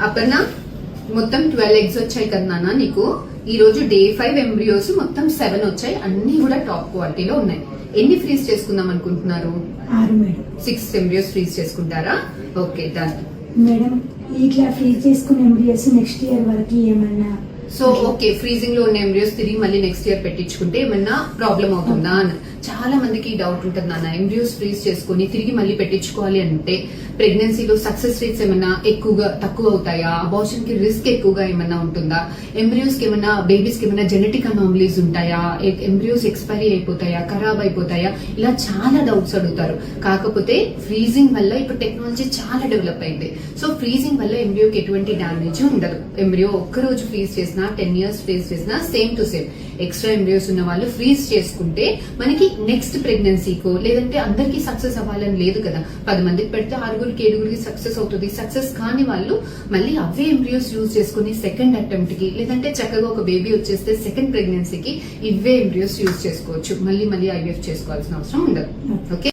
అపర్ణ మొత్తం 12 eggs వచ్చాయి కదా నాన్న నీకు. ఈ రోజు డే 5 ఎంబ్రియోస్ మొత్తం 7 వచ్చాయి. అన్ని కూడా టాప్ క్వాలిటీలో ఉన్నాయి. ఎన్ని ఫ్రీజ్ చేసుకుందాం అనుకుంటున్నారు? 6 మేడం. 6 ఎంబ్రియోస్ ఫ్రీజ్ చేసుకుంటారా? Okay done madam. ఇట్లా ఫ్రీజ్ చేసుకున్న ఎంబ్రియోస్ నెక్స్ట్ ఇయర్ వరకు ఏమన్నా సో ఓకే, ఫ్రీజింగ్ లో ఉన్న ఎంబ్రియోస్ తిరిగి మళ్ళీ నెక్స్ట్ ఇయర్ పెట్టించుకుంటే ఏమన్నా ప్రాబ్లం అవుతుందా అని చాలా మందికి డౌట్ ఉంటుంది నాన్న. ఎంబ్రియోస్ ఫ్రీజ్ చేసుకుని తిరిగి మళ్ళీ పెట్టించుకోవాలి అంటే ప్రెగ్నెన్సీలో సక్సెస్ రేట్స్ ఏమన్నా తక్కువ అవుతాయా? అబార్షన్ కి రిస్క్ ఎక్కువగా ఏమన్నా ఉంటుందా? ఎంబ్రియోస్ కి ఏమన్నా బేబీస్ కి ఏమన్నా జెనెటిక్ అనామలీస్ ఉంటాయా? ఎంబ్రియోస్ ఎక్స్పైరీ అయిపోతాయా, ఖరాబ్ అయిపోతాయా? ఇలా చాలా డౌట్స్ అడుగుతారు. కాకపోతే ఫ్రీజింగ్ వల్ల ఇప్పుడు టెక్నాలజీ చాలా డెవలప్ అయింది. సో ఫ్రీజింగ్ వల్ల ఎంబ్రియోకి ఎటువంటి డ్యామేజ్ ఉండదు. ఎంబ్రియో ఒక్కరోజు ఫ్రీజ్ చేసినా 10 years ఫ్రీజ్ చేసినా same to same. Extra embryos ఉన్న వాళ్ళు ఫ్రీజ్ చేసుకుంటే మనకి నెక్స్ట్ ప్రెగ్నెన్సీకో లేదంటే అందరికీ సక్సెస్ అవ్వాలని లేదు కదా. 10 మందికి పెడితే 6గురికి 7గురికి సక్సెస్ అవుతుంది. సక్సెస్ కాని వాళ్ళు మళ్ళీ అవే ఎంబ్రియోస్ యూజ్ చేసుకుని సెకండ్ అటెంప్ట్ కి లేదంటే చక్కగా ఒక బేబీ వచ్చేస్తే సెకండ్ ప్రెగ్నెన్సీకి ఇవే ఎంబ్రియోస్ యూజ్ చేసుకోవచ్చు. మళ్ళీ IVF చేసుకోవాల్సిన అవసరం ఉండదు. ఓకే.